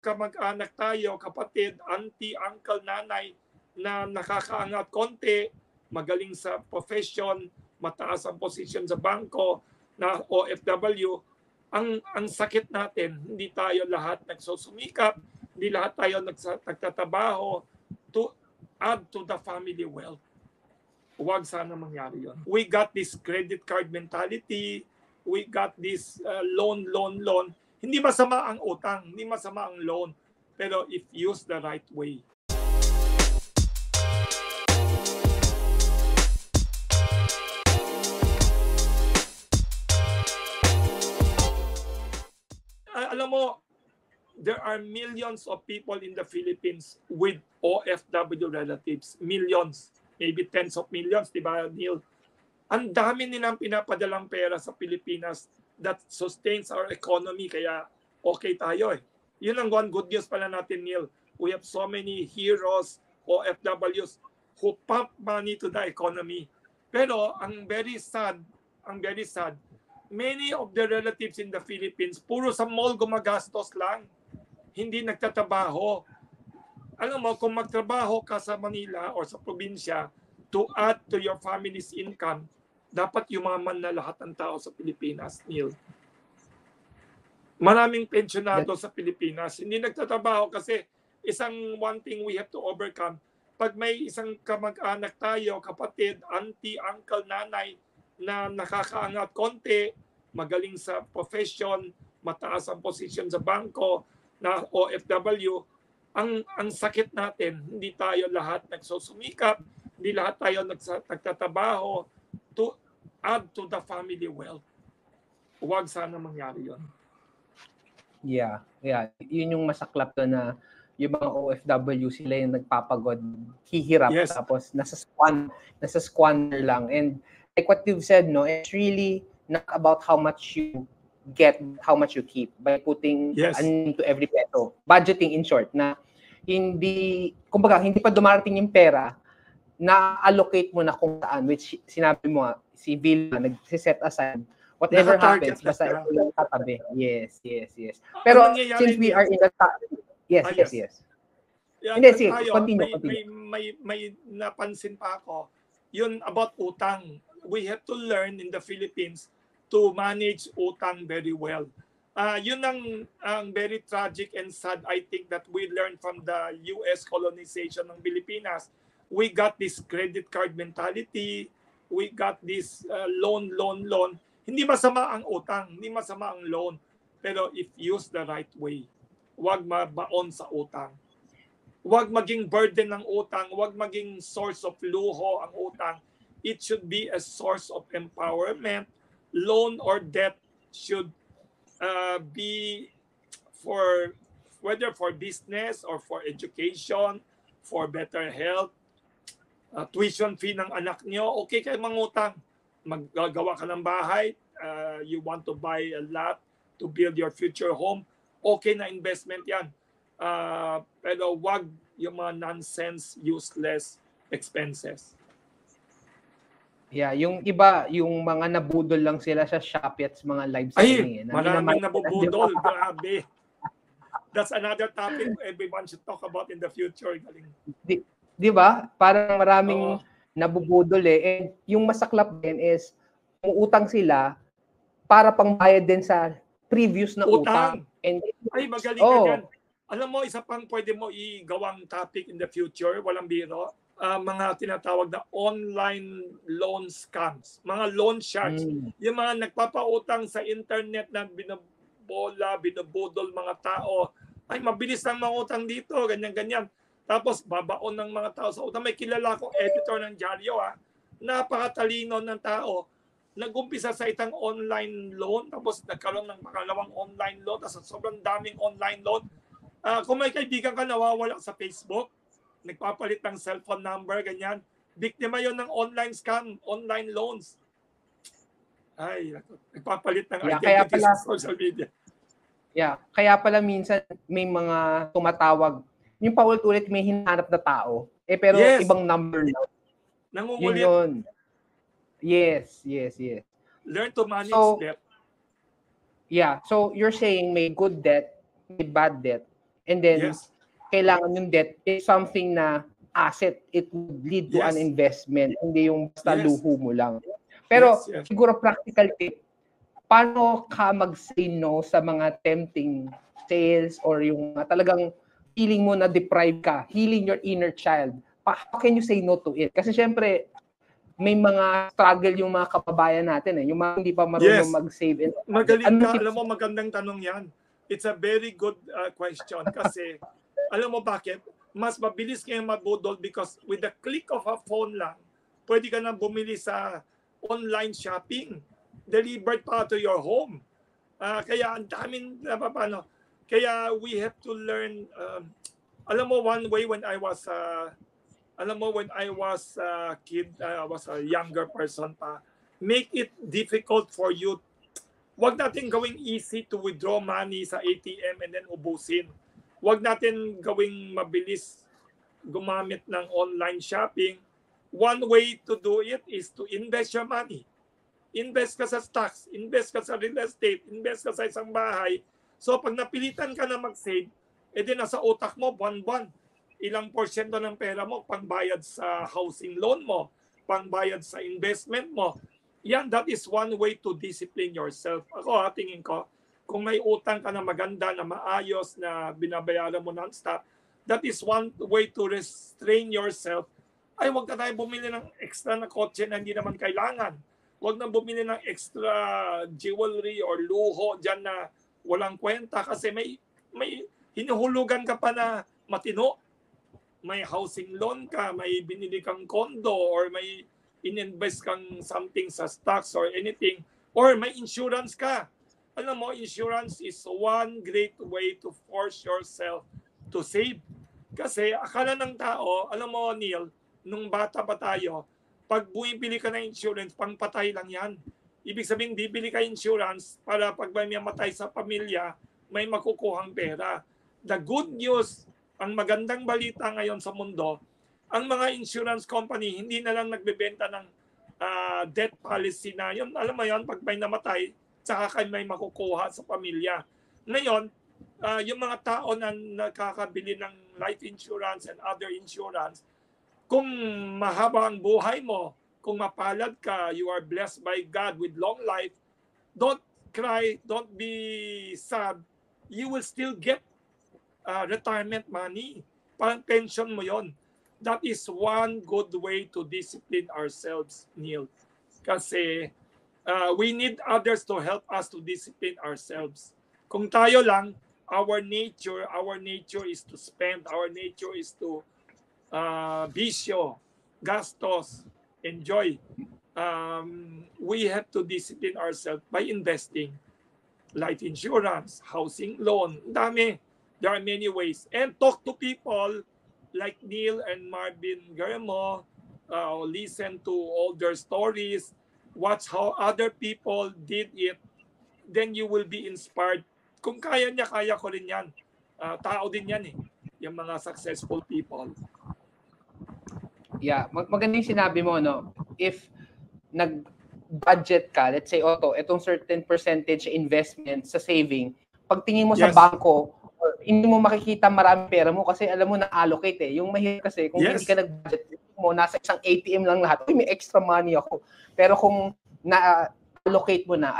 kamag-anak tayo, kapatid, auntie, uncle, nanay na nakakaangat konti, magaling sa profession, mataas ang posisyon sa bangko, na OFW, ang sakit natin, hindi tayo lahat nagsusumikap, hindi lahat tayo nagtatrabaho to add to the family wealth. Huwag sana mangyari yun. We got this credit card mentality, we got this loan. Hindi masama ang utang, hindi masama ang loan, pero if used the right way. Alam mo, there are millions of people in the Philippines with OFW relatives. Millions. Maybe tens of millions, di ba, Neil? Ang dami nilang pinapadalang pera sa Pilipinas that sustains our economy, kaya okay tayo eh. Yun ang one good news pala natin, Neil. We have so many heroes, OFWs, who pump money to the economy. Pero ang very sad, many of the relatives in the Philippines, puro sa mall gumagastos lang. Hindi nagtatrabaho. Alam mo, kung magtrabaho ka sa Manila or sa probinsya to add to your family's income, dapat yumaman na lahat ng tao sa Pilipinas, Neil. Maraming pensyonado sa Pilipinas. Hindi nagtatrabaho kasi one thing we have to overcome. Pag may isang kamag-anak tayo, kapatid, auntie, uncle, nanay na nakakaangat konti, magaling sa profession, mataas ang posisyon sa bangko, na OFW, ang sakit natin, hindi tayo lahat nagsusumikap, hindi lahat tayo nagtatrabaho to add to the family wealth. Huwag sana mangyari yun. Yeah. Yun yung masaklap to na yung mga OFW, sila yung nagpapagod, hihirap, yes. Tapos nasa squander lang. And like what you've said, no, it's really not about how much you get, how much you keep by putting into every peso. Budgeting, in short, na hindi pa dumarating yung pera, na-allocate mo na kung saan, which sinabi mo nga, si Villa, nag-set aside, whatever happens, basta ito lang tatabi. Yes. Pero since we are in the yes. Hindi, continue. May napansin pa ako, yun about utang. We have to learn in the Philippines to manage utang very well. Yun ang very tragic and sad, I think, that we learned from the US colonization ng Pilipinas. We got this credit card mentality, we got this loan. Hindi masama ang utang, hindi masama ang loan, pero if used the right way, huwag mabaon sa utang. Huwag maging burden ng utang, huwag maging source of luho ang utang. It should be a source of empowerment. Loan or debt should be for whether for business or for education, for better health, tuition fee ng anak nyo, okay kayo mangutang. Maggagawa ka ng bahay, you want to buy a lot to build your future home, okay na investment yan. Pero wag yung mga nonsense, useless expenses. Yeah, yung iba, yung mga nabudol lang sila sa Shopee at mga live streaming. Maraming nabubudol. Grabe. That's another topic everyone should talk about in the future. Galing. Di ba? Parang maraming nabubudol eh. And yung masaklap din is, utang sila para pangbayad din sa previous na utang. And, magaling ka dyan. Alam mo, isa pang pwede mo igawang topic in the future, walang biro, mga tinatawag na online loan scams, mga loan sharks. Yung mga nagpapautang sa internet na binubudol mga tao. Ay, mabilis lang mangutang dito, ganyan. Tapos babaon ng mga tao sa utang. May kilala akong editor ng dyaryo, napakatalino ng tao. Nag-umpisa sa itang online loan, tapos nagkaroon ng pangalawang online loan, tapos sobrang daming online loan. Kung may kaibigan ka nawawala sa Facebook, nagpapalit ng cellphone number, ganyan. Biktima yon ng online scam, online loans. Ay, nagpapalit ng identity sa social media. Yeah, kaya pala minsan may mga tumatawag, yung paulit-ulit may hinahanap na tao, pero ibang number lang. Nangungulit. Yun. Yes. Learn to manage debt. Yeah, so you're saying may good debt, may bad debt. And then, Yes. kailangan yung debt is something na asset. It would lead to Yes. an investment, hindi yung basta Yes. luho mo lang. Pero, Yes. siguro practical tip, paano ka mag-say no sa mga tempting sales or yung talagang feeling mo na deprived ka, healing your inner child? How can you say no to it? Kasi syempre, may mga struggle yung mga kababayan natin yung mga hindi pa marunong mag-save. Magaling ka. Alam mo, magandang tanong yan. It's a very good question kasi alam mo bakit? Mas mabilis kayong mabudol because with the click of a phone lang, pwede ka na bumili sa online shopping. Delivered pa to your home. Kaya ang daming paano. Kaya we have to learn. Alam mo, one way when I was a kid, I was a younger person pa, make it difficult for you. Huwag natin gawing easy to withdraw money sa ATM and then ubusin. Huwag natin gawing mabilis gumamit ng online shopping. One way to do it is to invest your money. Invest ka sa stocks, invest ka sa real estate, invest ka sa isang bahay. So pag napilitan ka na mag-save, edi nasa utak mo buwan-buwan, ilang porsyento ng pera mo pangbayad sa housing loan mo, pangbayad sa investment mo. Yan, that is one way to discipline yourself. Ako tingin ko, kung may utang ka na maganda, na maayos, na binabayaran mo non-stop, that is one way to restrain yourself. Ay, wag na tayo bumili ng extra na kotse na hindi naman kailangan. Wag na bumili ng extra jewelry or luho dyan na walang kwenta kasi may hinuhulugan ka pa na matino. May housing loan ka, may binili kang condo, or may in-invest kang something sa stocks or anything, or may insurance ka. Alam mo, insurance is one great way to force yourself to save. Kasi akala ng tao, alam mo Neil, nung bata pa tayo, pag bumibili ka ng insurance, pangpatay lang yan. Ibig sabihin, bibili ka insurance para pag may mamatay sa pamilya, may makukuhang pera. The good news, ang magandang balita ngayon sa mundo, ang mga insurance company, hindi na lang nagbebenta ng death policy na yun. Alam mo yun, pag may namatay, saka kayo may makukuha sa pamilya. Ngayon, yung mga tao na nakakabili ng life insurance and other insurance, kung mahaba ang buhay mo, kung mapalad ka, you are blessed by God with long life, don't cry, don't be sad. You will still get retirement money. Parang pension mo yon. That is one good way to discipline ourselves, Neil. Kasi we need others to help us to discipline ourselves. Kung tayo lang, our nature is to spend, our nature is to bisyo, gastos, enjoy. We have to discipline ourselves by investing. Life insurance, housing loan, dami. There are many ways. And talk to people like Neil and Marvin Garemo, listen to all their stories, watch how other people did it, then you will be inspired. Kung kaya niya, kaya ko rin yan. Tao din yan yung mga successful people. Yeah, maganda yung sinabi mo, no? If nag-budget ka, let's say, itong certain percentage investment sa saving, pagtingin mo sa bangko, hindi mo makikita maraming pera mo kasi alam mo na-allocate Yung mahirap kasi kung hindi ka nag-budget mo, nasa isang ATM lang lahat, may extra money ako. Pero kung na-allocate mo na,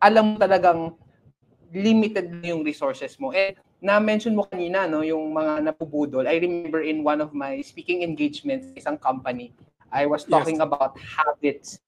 alam mo talagang limited yung resources mo. Na-mention mo kanina, no, yung mga napubudol. I remember in one of my speaking engagements sa isang company, I was talking about habits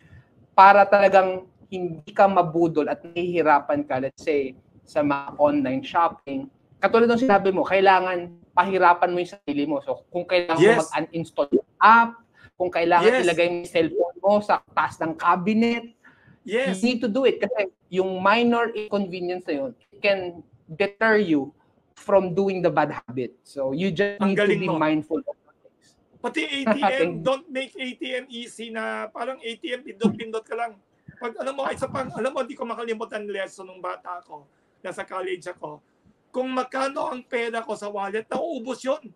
para talagang hindi ka mabudol at nahihirapan ka, let's say, sa mga online shopping. Katulad ng sinabi mo, kailangan pahirapan mo yung sarili mo. So, kung kailangan mo mag-uninstall yung app, kung kailangan ilagay mo yung cellphone mo sa taas ng cabinet, you need to do it. Kasi yung minor inconvenience na yun, it can deter you from doing the bad habit. So, you just need to be mindful of things. Pati ATM, don't make ATM easy na parang ATM, pindot-pindot ka lang. Pag alam mo, hindi ko makalimutan lesson nung bata ako. Nasa college ako, kung magkano ang pera ko sa wallet, nauubos yun.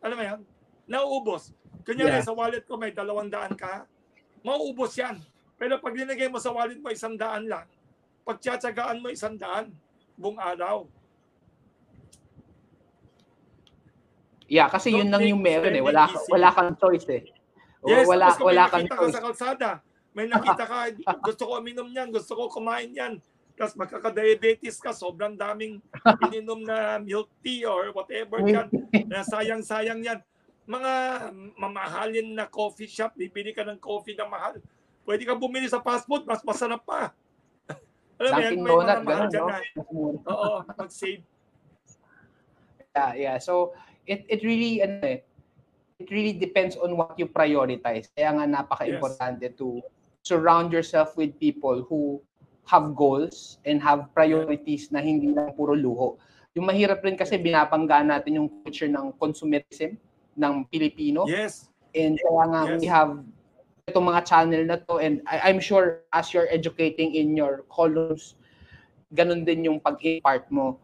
Alam mo yan? Nauubos. Kunyari sa wallet ko may 200 ka, mauubos yan. Pero pag linagay mo sa wallet mo 100 lang, pagtsatsagaan mo 100 buong araw. Yeah, kasi yun lang yung meron eh. Spending Wala kang choice eh. Yes, wala tapos kung may kang nakita ka choice. sa kalsada, may nakita ka, gusto ko uminom yan, gusto ko kumain yan, tapos magkaka-diabetes ka, sobrang daming ininom na milk tea or whatever yan, na sayang-sayang yan. Mga mamahalin na coffee shop, bibili ka ng coffee na mahal. Pwede ka bumili sa fast food, mas masarap pa. Alam mo yan, may mga mahal dyan na. Oo, mag-save. Yeah. So, it really, it really depends on what you prioritize. Kaya nga napaka-importante to surround yourself with people who have goals and have priorities na hindi lang puro luho. Yung mahirap rin kasi binabangga natin yung culture ng consumerism ng Pilipino. Yes. And kaya nga we have itong mga channel na to, and I'm sure as you're educating in your columns, ganun din yung pag-impart mo.